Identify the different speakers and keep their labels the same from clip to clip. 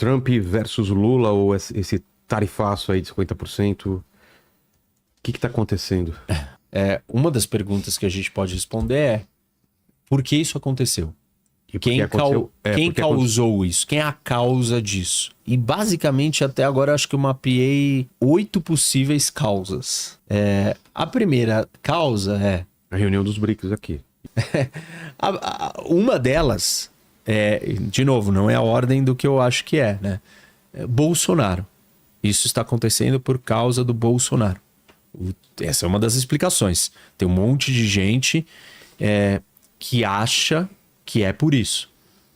Speaker 1: Trump versus Lula ou esse tarifaço aí de 50%? O que está acontecendo?
Speaker 2: Uma das perguntas que a gente pode responder é: por que isso aconteceu? Quem causou isso? Quem é a causa disso? E basicamente até agora acho que eu mapeei 8 possíveis causas. A primeira causa é...
Speaker 1: A reunião dos BRICS aqui.
Speaker 2: Uma delas, de novo, não é a ordem do que eu acho que é, né? Bolsonaro. Isso está acontecendo por causa do Bolsonaro. Essa é uma das explicações. Tem um monte de gente que acha que é por isso.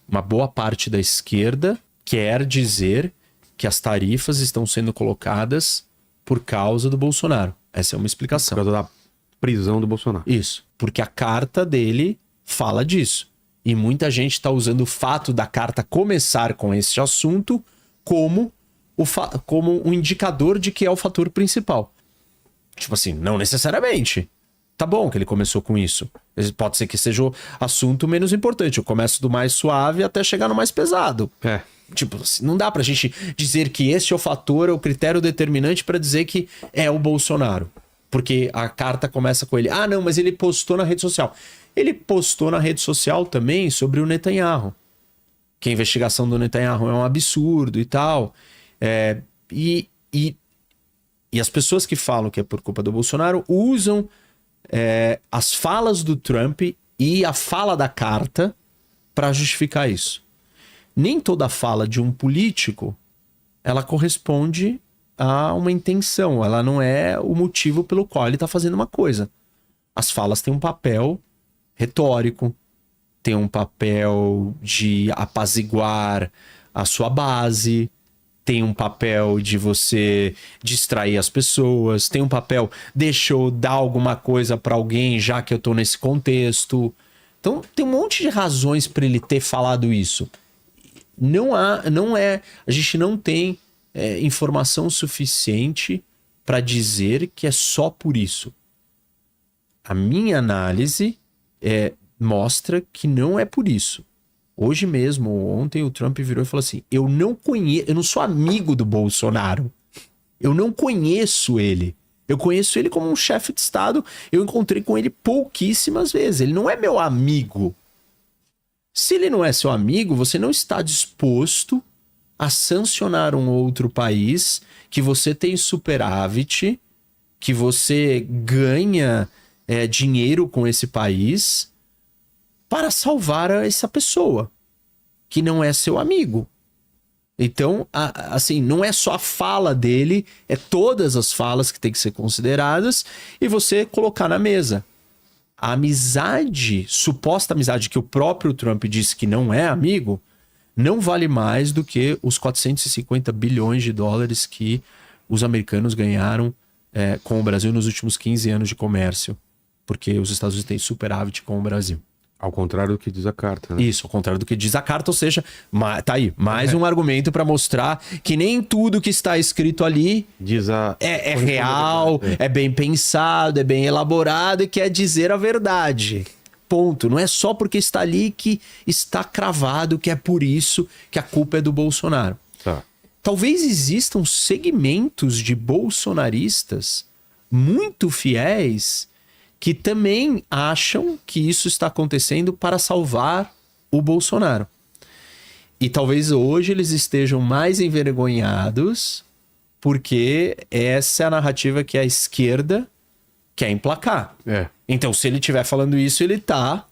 Speaker 2: Uma boa parte da esquerda quer dizer que as tarifas estão sendo colocadas por causa do Bolsonaro. Essa é uma explicação.
Speaker 1: Por causa da prisão do Bolsonaro.
Speaker 2: Isso, porque a carta dele fala disso. E muita gente está usando o fato da carta começar com esse assunto como um indicador de que é o fator principal. Tipo assim, não necessariamente. Tá bom que ele começou com isso. Pode ser que seja o assunto menos importante. Eu começo do mais suave até chegar no mais pesado. Tipo, assim, não dá pra gente dizer que esse é o fator, é o critério determinante pra dizer que é o Bolsonaro. Porque a carta começa com ele. Ah, não, mas ele postou na rede social. Ele postou na rede social também sobre o Netanyahu. Que a investigação do Netanyahu é um absurdo e tal. E as pessoas que falam que é por culpa do Bolsonaro usam as falas do Trump e a fala da carta para justificar isso. Nem toda fala de um político ela corresponde a uma intenção, ela não é o motivo pelo qual ele está fazendo uma coisa. As falas têm um papel retórico, tem um papel de apaziguar a sua base, tem um papel de você distrair as pessoas, tem um papel, deixa eu dar alguma coisa para alguém já que eu tô nesse contexto. Então tem um monte de razões para ele ter falado isso. A gente não tem informação suficiente para dizer que é só por isso. A minha análise mostra que não é por isso. Hoje mesmo, ontem, o Trump virou e falou assim: eu não sou amigo do Bolsonaro. Eu não conheço ele. Eu conheço ele como um chefe de Estado. Eu encontrei com ele pouquíssimas vezes. Ele não é meu amigo. Se ele não é seu amigo, você não está disposto a sancionar um outro país que você tem superávit, que você ganha dinheiro com esse país para salvar essa pessoa que não é seu amigo. Então, assim, não é só a fala dele, é todas as falas que tem que ser consideradas e você colocar na mesa. A amizade, suposta amizade que o próprio Trump disse que não é amigo, não vale mais do que os 450 bilhões de dólares que os americanos ganharam com o Brasil nos últimos 15 anos de comércio, porque os Estados Unidos têm superávit com o Brasil.
Speaker 1: Ao contrário do que diz a carta, né?
Speaker 2: Isso, ao contrário do que diz a carta, ou seja, tá aí, mais um argumento para mostrar que nem tudo que está escrito ali é real, é bem pensado, é bem elaborado e quer dizer a verdade. Ponto. Não é só porque está ali que está cravado que é por isso que a culpa é do Bolsonaro.
Speaker 1: Tá.
Speaker 2: Talvez existam segmentos de bolsonaristas muito fiéis que também acham que isso está acontecendo para salvar o Bolsonaro. E talvez hoje eles estejam mais envergonhados porque essa é a narrativa que a esquerda quer emplacar. Então, se ele estiver falando isso, ele está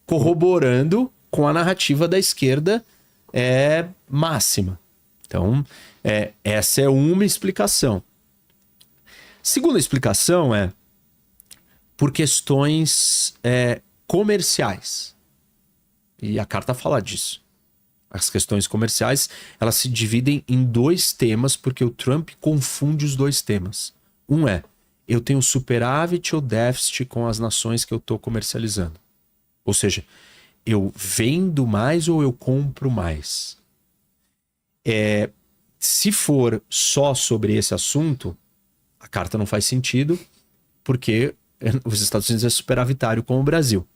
Speaker 2: corroborando com a narrativa da esquerda máxima. Então, essa é uma explicação. Segunda explicação por questões comerciais. E a carta fala disso. As questões comerciais, elas se dividem em 2 temas, porque o Trump confunde os 2 temas. Um eu tenho superávit ou déficit com as nações que eu estou comercializando. Ou seja, eu vendo mais ou eu compro mais. Se for só sobre esse assunto, a carta não faz sentido, porque os Estados Unidos é superavitário com o Brasil.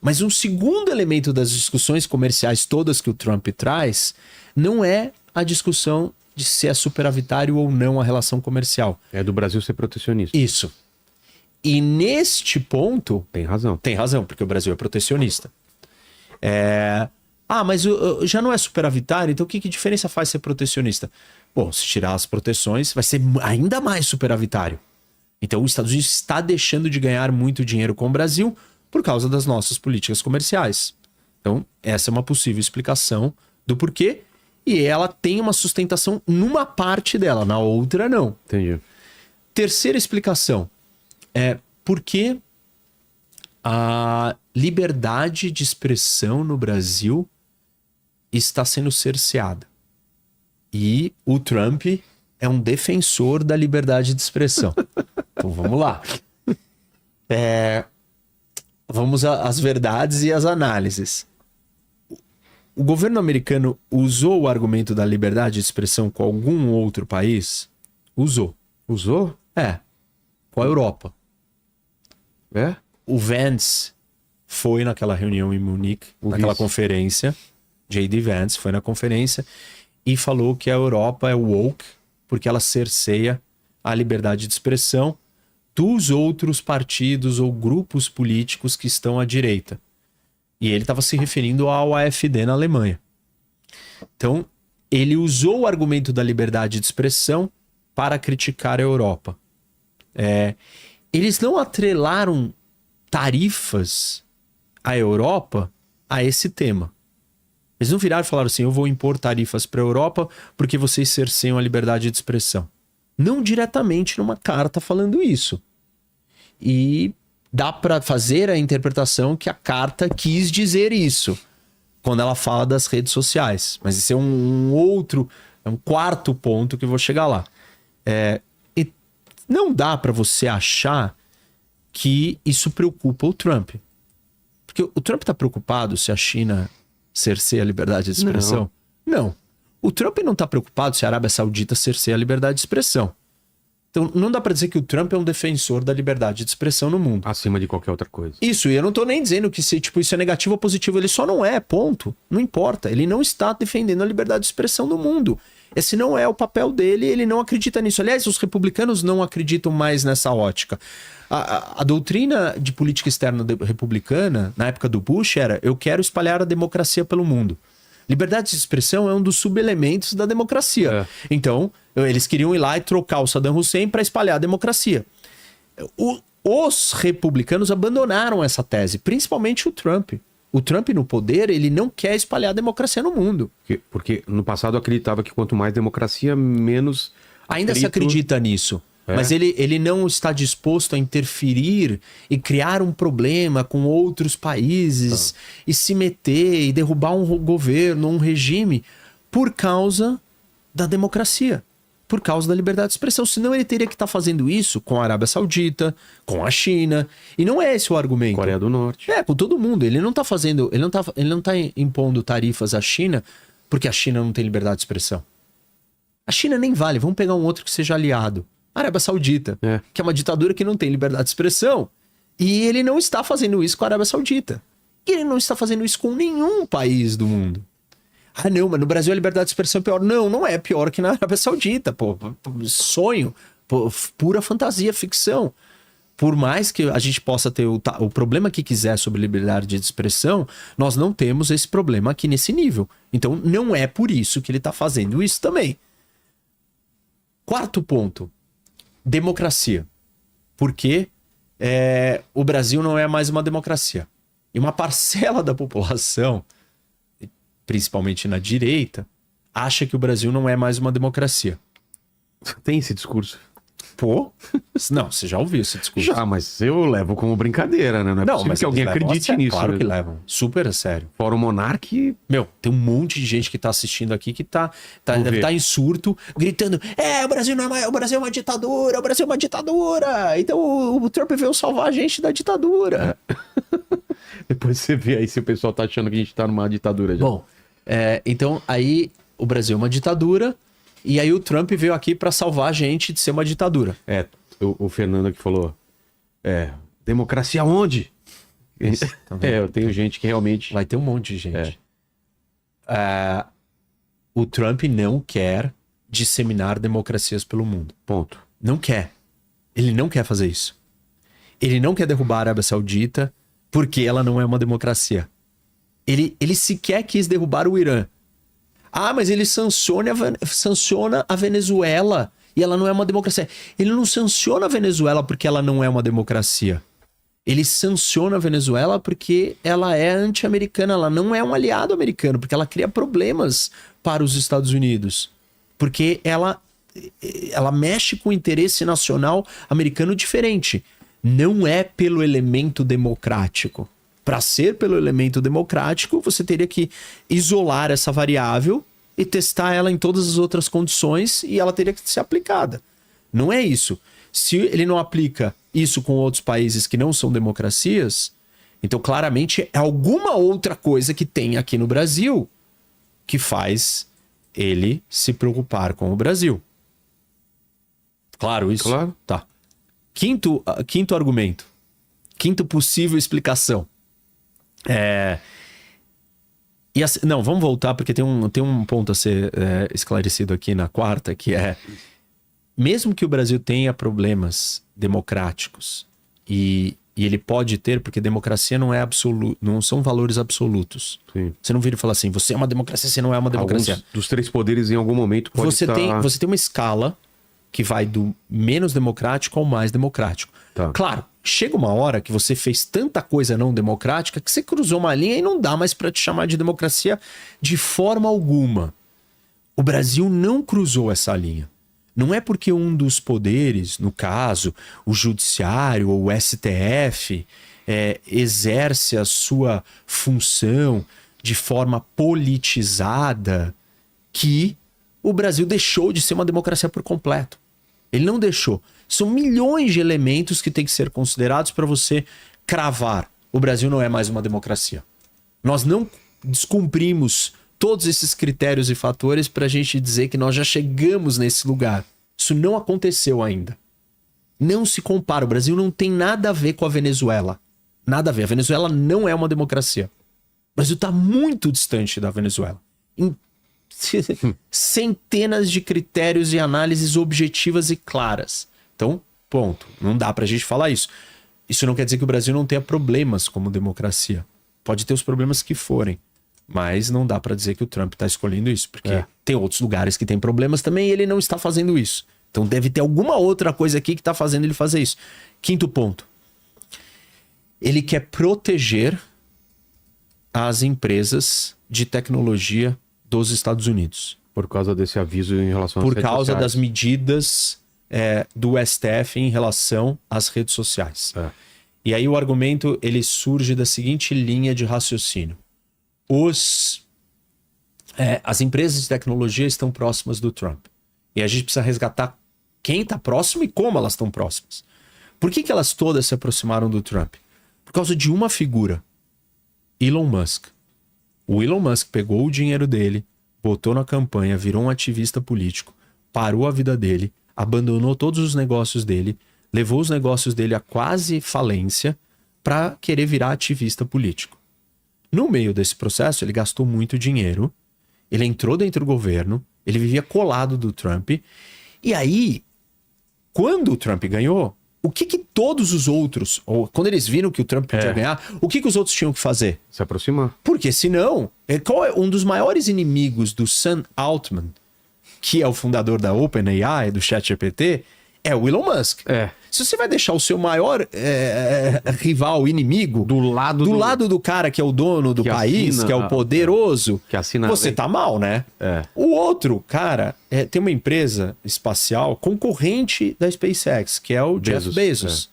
Speaker 2: Mas um segundo elemento das discussões comerciais todas que o Trump traz não é a discussão de se é superavitário ou não a relação comercial.
Speaker 1: É do Brasil ser protecionista.
Speaker 2: Isso. E neste ponto...
Speaker 1: Tem razão.
Speaker 2: Tem razão, porque o Brasil é protecionista. Mas já não é superavitário, então que diferença faz ser protecionista? Bom, se tirar as proteções, vai ser ainda mais superavitário. Então, os Estados Unidos está deixando de ganhar muito dinheiro com o Brasil por causa das nossas políticas comerciais. Então, essa é uma possível explicação do porquê. E ela tem uma sustentação numa parte dela, na outra não.
Speaker 1: Entendi.
Speaker 2: Terceira explicação é por que a liberdade de expressão no Brasil está sendo cerceada. E o Trump é um defensor da liberdade de expressão. Então vamos lá. Vamos às verdades e às análises. O governo americano usou o argumento da liberdade de expressão com algum outro país? Usou.
Speaker 1: Usou?
Speaker 2: Com a Europa.
Speaker 1: É?
Speaker 2: O Vance foi naquela reunião em Munique, naquela conferência. J.D. Vance foi na conferência e falou que a Europa é woke porque ela cerceia a liberdade de expressão dos outros partidos ou grupos políticos que estão à direita. E ele estava se referindo ao AfD na Alemanha. Então, ele usou o argumento da liberdade de expressão para criticar a Europa. Eles não atrelaram tarifas à Europa a esse tema. Eles não viraram e falaram assim, eu vou impor tarifas para a Europa porque vocês cerceiam a liberdade de expressão. Não diretamente numa carta falando isso. E dá para fazer a interpretação que a carta quis dizer isso quando ela fala das redes sociais. Mas esse é um quarto ponto que eu vou chegar lá. E não dá para você achar que isso preocupa o Trump. Porque o Trump está preocupado se a China cerceia a liberdade de expressão? Não. O Trump não está preocupado se a Arábia Saudita cerceia a liberdade de expressão. Então, não dá para dizer que o Trump é um defensor da liberdade de expressão no mundo.
Speaker 1: Acima de qualquer outra coisa.
Speaker 2: Isso, e eu não tô nem dizendo que isso é negativo ou positivo. Ele só não é, ponto. Não importa. Ele não está defendendo a liberdade de expressão no mundo. Esse não é o papel dele, ele não acredita nisso. Aliás, os republicanos não acreditam mais nessa ótica. A doutrina de política externa republicana, na época do Bush, era: eu quero espalhar a democracia pelo mundo. Liberdade de expressão é um dos subelementos da democracia. Então, eles queriam ir lá e trocar o Saddam Hussein para espalhar a democracia. Os republicanos abandonaram essa tese, principalmente o Trump. O Trump no poder, ele não quer espalhar a democracia no mundo.
Speaker 1: Porque no passado acreditava que quanto mais democracia, menos...
Speaker 2: Ainda se acredita nisso. Mas ele não está disposto a interferir e criar um problema com outros países e se meter e derrubar um governo, um regime, por causa da democracia, por causa da liberdade de expressão. Senão ele teria que estar fazendo isso com a Arábia Saudita, com a China. E não é esse o argumento.
Speaker 1: Coreia do Norte.
Speaker 2: Com todo mundo. Ele não está fazendo, ele não tá impondo tarifas à China porque a China não tem liberdade de expressão. A China nem vale. Vamos pegar um outro que seja aliado. A Arábia Saudita, que é uma ditadura que não tem liberdade de expressão. E ele não está fazendo isso com a Arábia Saudita. E ele não está fazendo isso com nenhum país do mundo. Ah, não, mas no Brasil a liberdade de expressão é pior. Não, não é pior que na Arábia Saudita. Pô, sonho, pura fantasia, ficção. Por mais que a gente possa ter o problema que quiser sobre liberdade de expressão, nós não temos esse problema aqui nesse nível. Então não é por isso que ele está fazendo isso também. Quarto ponto. Democracia. Porque o Brasil não é mais uma democracia. E uma parcela da população, principalmente na direita, acha que o Brasil não é mais uma democracia.
Speaker 1: Tem esse discurso?
Speaker 2: Pô? Não, você já ouviu esse discurso.
Speaker 1: Já, mas eu levo como brincadeira, né? Não é possível que alguém acredite nisso.
Speaker 2: Claro que levam. Super a sério.
Speaker 1: Fora o Monark...
Speaker 2: Meu, tem um monte de gente que tá assistindo aqui que deve estar em surto, gritando: o Brasil não é mais, o Brasil é uma ditadura, o Brasil é uma ditadura. Então o Trump veio salvar a gente da ditadura.
Speaker 1: Depois você vê aí se o pessoal tá achando que a gente tá numa ditadura já.
Speaker 2: Bom, então aí o Brasil é uma ditadura. E aí o Trump veio aqui para salvar a gente de ser uma ditadura.
Speaker 1: O Fernando aqui falou, democracia onde?
Speaker 2: Isso, tá
Speaker 1: eu tenho gente que realmente...
Speaker 2: Vai ter um monte de gente. O Trump não quer disseminar democracias pelo mundo.
Speaker 1: Ponto.
Speaker 2: Não quer. Ele não quer fazer isso. Ele não quer derrubar a Arábia Saudita porque ela não é uma democracia. Ele sequer quis derrubar o Irã. Ah, mas ele sanciona a Venezuela e ela não é uma democracia. Ele não sanciona a Venezuela porque ela não é uma democracia. Ele sanciona a Venezuela porque ela é anti-americana, ela não é um aliado americano, porque ela cria problemas para os Estados Unidos. Porque ela mexe com o interesse nacional americano diferente. Não é pelo elemento democrático. Para ser pelo elemento democrático, você teria que isolar essa variável e testar ela em todas as outras condições e ela teria que ser aplicada. Não é isso. Se ele não aplica isso com outros países que não são democracias, então claramente é alguma outra coisa que tem aqui no Brasil que faz ele se preocupar com o Brasil. Claro isso?
Speaker 1: Claro.
Speaker 2: Tá. Quinto argumento. Quinto possível explicação. Não, vamos voltar porque tem um ponto a ser esclarecido aqui na quarta, que é mesmo que o Brasil tenha problemas democráticos e ele pode ter, porque democracia não é absoluto, não são valores absolutos.
Speaker 1: Sim.
Speaker 2: Você não vira e fala assim, você é uma democracia, você não é uma democracia.
Speaker 1: Alguns dos três poderes em algum momento pode
Speaker 2: você tem uma escala que vai do menos democrático ao mais democrático.
Speaker 1: Tá.
Speaker 2: Claro, chega uma hora que você fez tanta coisa não democrática que você cruzou uma linha e não dá mais para te chamar de democracia de forma alguma. O Brasil não cruzou essa linha. Não é porque um dos poderes, no caso, o judiciário ou o STF, exerce a sua função de forma politizada que o Brasil deixou de ser uma democracia por completo. Ele não deixou. São milhões de elementos que têm que ser considerados para você cravar. O Brasil não é mais uma democracia. Nós não descumprimos todos esses critérios e fatores para a gente dizer que nós já chegamos nesse lugar. Isso não aconteceu ainda. Não se compara. O Brasil não tem nada a ver com a Venezuela. Nada a ver. A Venezuela não é uma democracia. O Brasil está muito distante da Venezuela. Em centenas de critérios e análises objetivas e claras. Então, ponto. Não dá pra gente falar isso. Isso não quer dizer que o Brasil não tenha problemas como democracia. Pode ter os problemas que forem. Mas não dá pra dizer que o Trump tá escolhendo isso. Porque tem outros lugares que tem problemas também e ele não está fazendo isso. Então deve ter alguma outra coisa aqui que tá fazendo ele fazer isso. Quinto ponto. Ele quer proteger as empresas de tecnologia dos Estados Unidos.
Speaker 1: Por causa desse aviso em relação às
Speaker 2: Por
Speaker 1: redes
Speaker 2: causa
Speaker 1: sociais.
Speaker 2: das medidas do STF em relação às redes sociais. E aí o argumento ele surge da seguinte linha de raciocínio. As empresas de tecnologia estão próximas do Trump. E a gente precisa resgatar quem está próximo e como elas estão próximas. Por que elas todas se aproximaram do Trump? Por causa de uma figura. Elon Musk. O Elon Musk pegou o dinheiro dele, botou na campanha, virou um ativista político, parou a vida dele, abandonou todos os negócios dele, levou os negócios dele a quase falência para querer virar ativista político. No meio desse processo, ele gastou muito dinheiro, ele entrou dentro do governo, ele vivia colado do Trump, e aí, quando o Trump ganhou, o que todos os outros, ou quando eles viram que o Trump podia ganhar, o que os outros tinham que fazer?
Speaker 1: Se aproximar.
Speaker 2: Porque senão, qual é um dos maiores inimigos do Sam Altman, que é o fundador da OpenAI, do ChatGPT, é o Elon Musk. Se você vai deixar o seu maior rival, inimigo, do lado do cara que é o dono do país, que é o poderoso, você tá mal, né? O outro cara tem uma empresa espacial concorrente da SpaceX, que é o Jeff Bezos.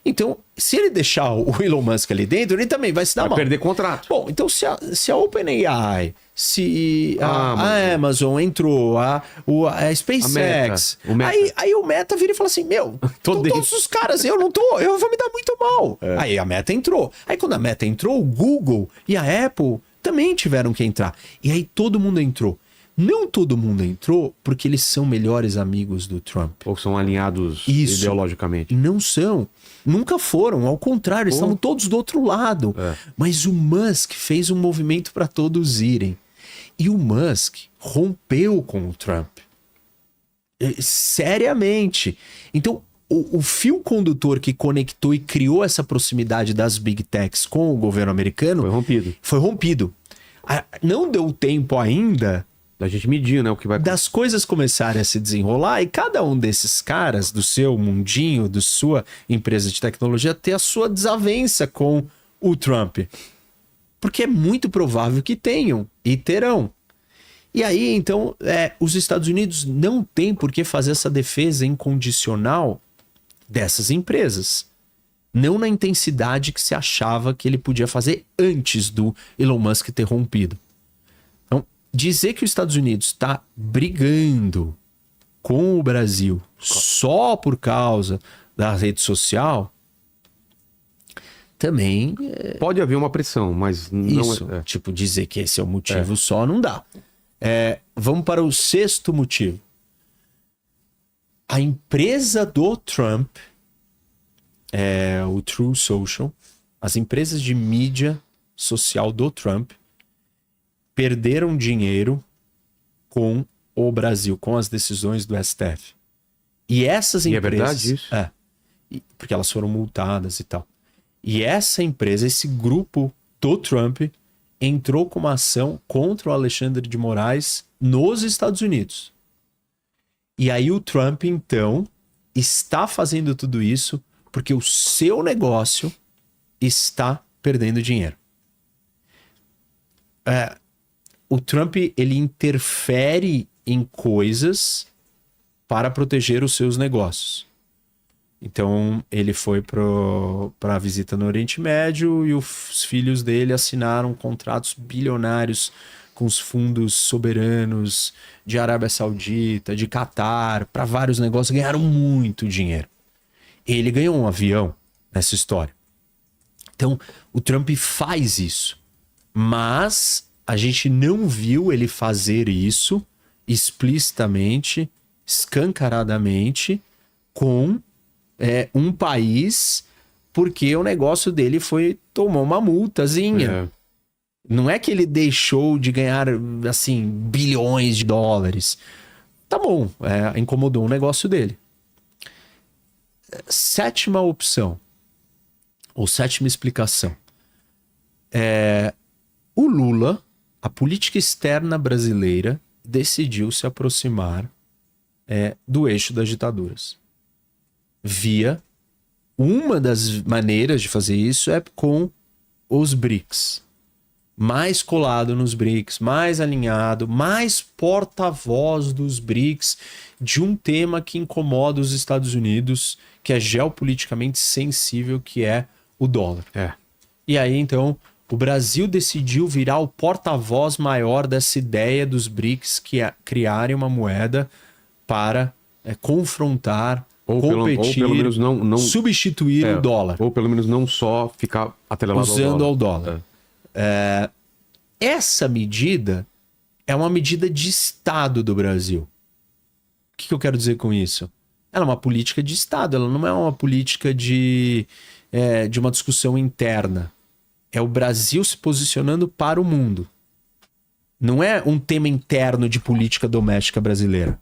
Speaker 2: Então, se ele deixar o Elon Musk ali dentro, ele também vai se dar mal.
Speaker 1: Vai perder contrato.
Speaker 2: Bom, então se a OpenAI, se a Amazon entrou, a SpaceX, aí o Meta vira e fala assim, todos os caras, eu vou me dar muito mal. Aí a Meta entrou. Aí quando a Meta entrou, o Google e a Apple também tiveram que entrar. E aí todo mundo entrou. Não todo mundo entrou porque eles são melhores amigos do Trump.
Speaker 1: Ou são alinhados ideologicamente.
Speaker 2: Não são. Nunca foram. Ao contrário, eles estavam todos do outro lado. Mas o Musk fez um movimento para todos irem. E o Musk, rompeu com o Trump. Seriamente. Então, o fio condutor que conectou e criou essa proximidade das Big Techs com o governo americano foi rompido. Não deu tempo ainda
Speaker 1: da gente medir, né, o que vai...
Speaker 2: das coisas começarem a se desenrolar e cada um desses caras do seu mundinho, da sua empresa de tecnologia, ter a sua desavença com o Trump. Porque é muito provável que tenham e terão. E aí, então, os Estados Unidos não têm por que fazer essa defesa incondicional dessas empresas. Não na intensidade que se achava que ele podia fazer antes do Elon Musk ter rompido. Então, dizer que os Estados Unidos está brigando com o Brasil só por causa da rede social, também...
Speaker 1: Pode haver uma pressão, mas não
Speaker 2: isso, tipo, dizer que esse é o motivo só não dá. Vamos para o sexto motivo. A empresa do Trump, o True Social, as empresas de mídia social do Trump perderam dinheiro com o Brasil, com as decisões do STF. E essas empresas...
Speaker 1: é verdade isso?
Speaker 2: Porque elas foram multadas e tal. E essa empresa, esse grupo do Trump, entrou com uma ação contra o Alexandre de Moraes nos Estados Unidos. E aí o Trump, então, está fazendo tudo isso porque o seu negócio está perdendo dinheiro. O Trump, ele interfere em coisas para proteger os seus negócios. Então, ele foi para a visita no Oriente Médio e os filhos dele assinaram contratos bilionários com os fundos soberanos de Arábia Saudita, de Catar, para vários negócios, ganharam muito dinheiro. Ele ganhou um avião nessa história. Então, o Trump faz isso, mas a gente não viu ele fazer isso explicitamente, escancaradamente, com um país, porque o negócio dele tomou uma multazinha. Não é que ele deixou de ganhar, assim, bilhões de dólares. Tá bom, incomodou o negócio dele. Sétima opção, ou sétima explicação. O Lula, a política externa brasileira, decidiu se aproximar do eixo das ditaduras. Uma das maneiras de fazer isso é com os BRICS. Mais colado nos BRICS, mais alinhado, mais porta-voz dos BRICS de um tema que incomoda os Estados Unidos, que é geopoliticamente sensível, que é o dólar. E aí, então, o Brasil decidiu virar o porta-voz maior dessa ideia dos BRICS criarem uma moeda para confrontar, competir,
Speaker 1: ou pelo menos não
Speaker 2: substituir o dólar.
Speaker 1: Ou pelo menos não só ficar atrelado
Speaker 2: usando ao dólar. Essa medida é uma medida de Estado do Brasil. O que eu quero dizer com isso? Ela é uma política de Estado, ela não é uma política de uma discussão interna. É o Brasil se posicionando para o mundo. Não é um tema interno de política doméstica brasileira.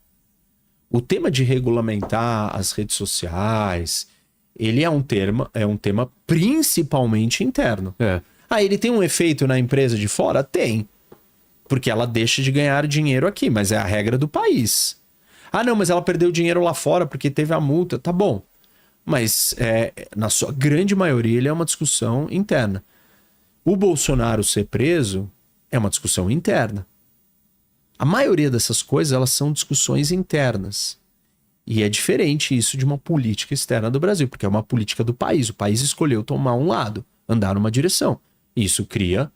Speaker 2: O tema de regulamentar as redes sociais, ele é um tema principalmente interno. Ele tem um efeito na empresa de fora? Tem. Porque ela deixa de ganhar dinheiro aqui, mas é a regra do país. Não, mas ela perdeu dinheiro lá fora porque teve a multa. Tá bom. Mas na sua grande maioria ele é uma discussão interna. O Bolsonaro ser preso é uma discussão interna. A maioria dessas coisas, elas são discussões internas. E é diferente isso de uma política externa do Brasil, porque é uma política do país. O país escolheu tomar um lado, andar numa direção. Isso cria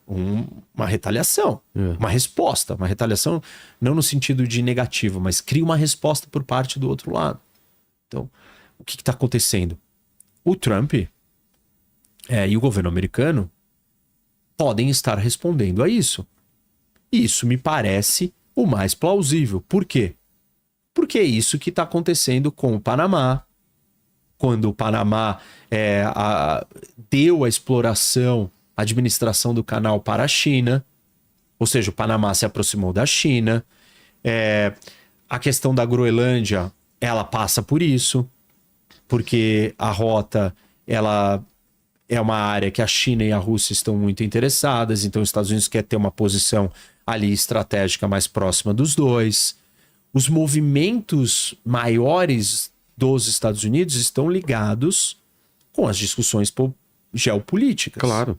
Speaker 2: uma retaliação, uma resposta. Uma retaliação não no sentido de negativo, mas cria uma resposta por parte do outro lado. Então, o que está acontecendo? O Trump e o governo americano podem estar respondendo a isso. E isso me parece o mais plausível. Por quê? Porque é isso que está acontecendo com o Panamá. Quando o Panamá deu a exploração, a administração do canal para a China. Ou seja, o Panamá se aproximou da China. A questão da Groenlândia, ela passa por isso, porque a rota, ela é uma área que a China e a Rússia estão muito interessadas, então os Estados Unidos quer ter uma posição ali estratégica mais próxima dos dois. Os movimentos maiores dos Estados Unidos estão ligados com as discussões geopolíticas.
Speaker 1: Claro.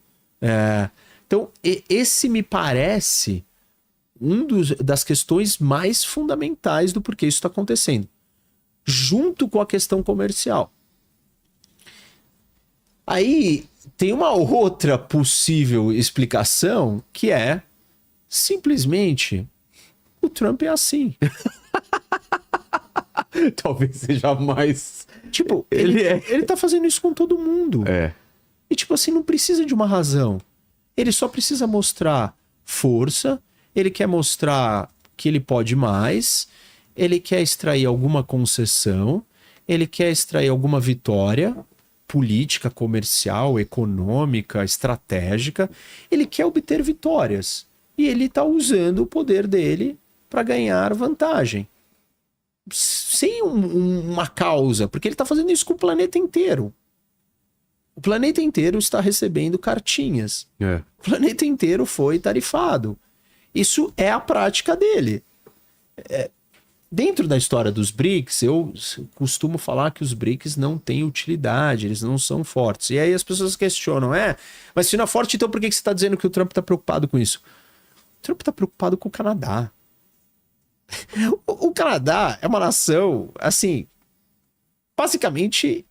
Speaker 2: Então, esse me parece das questões mais fundamentais do porquê isso está acontecendo, junto com a questão comercial. Aí tem uma outra possível explicação, que é simplesmente o Trump é assim.
Speaker 1: Talvez seja mais...
Speaker 2: Tipo, ele tá fazendo isso com todo mundo. E tipo assim, não precisa de uma razão. Ele só precisa mostrar força, ele quer mostrar que ele pode mais, ele quer extrair alguma concessão, ele quer extrair alguma vitória política, comercial, econômica, estratégica. Ele quer obter vitórias. E ele tá usando o poder dele para ganhar vantagem. Sem uma causa, porque ele tá fazendo isso com o planeta inteiro. O planeta inteiro está recebendo cartinhas. O planeta inteiro foi tarifado. Isso é a prática dele. Dentro da história dos BRICS, eu costumo falar que os BRICS não têm utilidade, eles não são fortes. E aí as pessoas questionam, mas se não é forte, então por que você está dizendo que o Trump está preocupado com isso? O Trump está preocupado com o Canadá. O Canadá é uma nação, assim, basicamente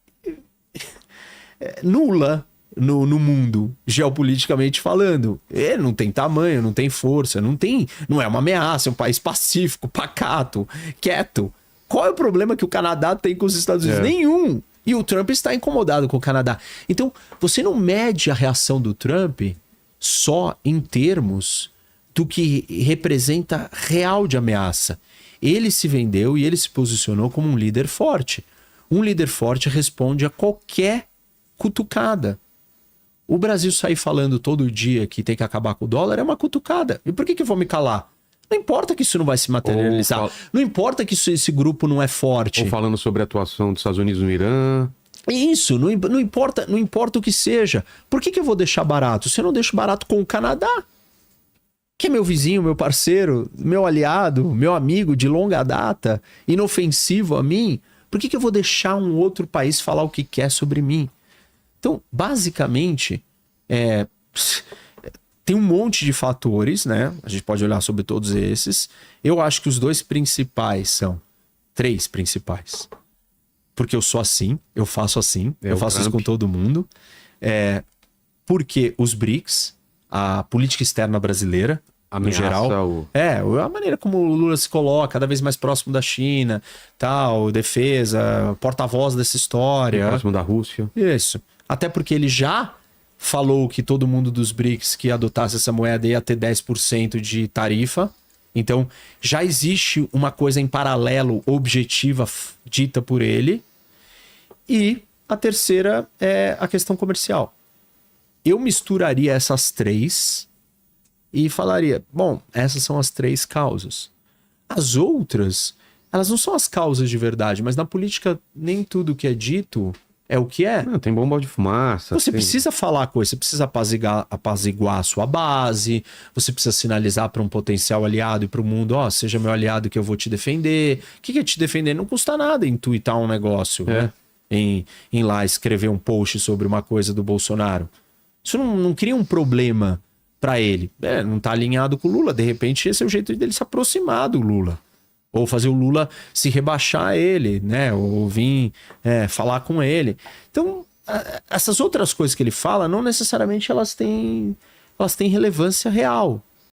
Speaker 2: nula no mundo, geopoliticamente falando. Ele não tem tamanho, não tem força, não é uma ameaça, é um país pacífico, pacato, quieto. Qual é o problema que o Canadá tem com os Estados Unidos? Nenhum. E o Trump está incomodado com o Canadá. Então, você não mede a reação do Trump só em termos do que representa real de ameaça. Ele se vendeu e ele se posicionou como um líder forte. Um líder forte responde a qualquer cutucada. O Brasil sair falando todo dia que tem que acabar com o dólar é uma cutucada. E por que eu vou me calar? Não importa que isso não vai se materializar. Não importa que esse grupo não é forte.
Speaker 1: Ou falando sobre a atuação dos Estados Unidos no Irã.
Speaker 2: Isso, não importa o que seja. Por que eu vou deixar barato? Se eu não deixo barato com o Canadá, que é meu vizinho, meu parceiro, meu aliado, meu amigo de longa data, inofensivo a mim, por que eu vou deixar um outro país falar o que quer sobre mim? Então, basicamente, tem um monte de fatores, né? A gente pode olhar sobre todos esses. Eu acho que os três principais. Porque eu sou assim, eu faço assim, eu faço isso com todo mundo. Porque os BRICS, a política externa brasileira, no geral, a maneira como o Lula se coloca, cada vez mais próximo da China, tal, defesa, porta-voz dessa história.
Speaker 1: Próximo da Rússia.
Speaker 2: Isso. Até porque ele já falou que todo mundo dos BRICS que adotasse essa moeda ia ter 10% de tarifa. Então, já existe uma coisa em paralelo, objetiva, dita por ele. E a terceira é a questão comercial. Eu misturaria essas três e falaria, bom, essas são as três causas. As outras, elas não são as causas de verdade, mas na política nem tudo que é dito é o que é.
Speaker 1: Não, tem bomba de fumaça.
Speaker 2: Você precisa falar coisa, você precisa apaziguar a sua base, você precisa sinalizar para um potencial aliado e para o mundo, seja meu aliado que eu vou te defender. O que é te defender? Não custa nada intuitar um negócio, né? Em lá escrever um post sobre uma coisa do Bolsonaro. Isso não cria um problema para ele. Não tá alinhado com o Lula. De repente, esse é o jeito dele se aproximar do Lula. Ou fazer o Lula se rebaixar a ele, né? Ou vir falar com ele. Então, essas outras coisas que ele fala, não necessariamente elas têm relevância real.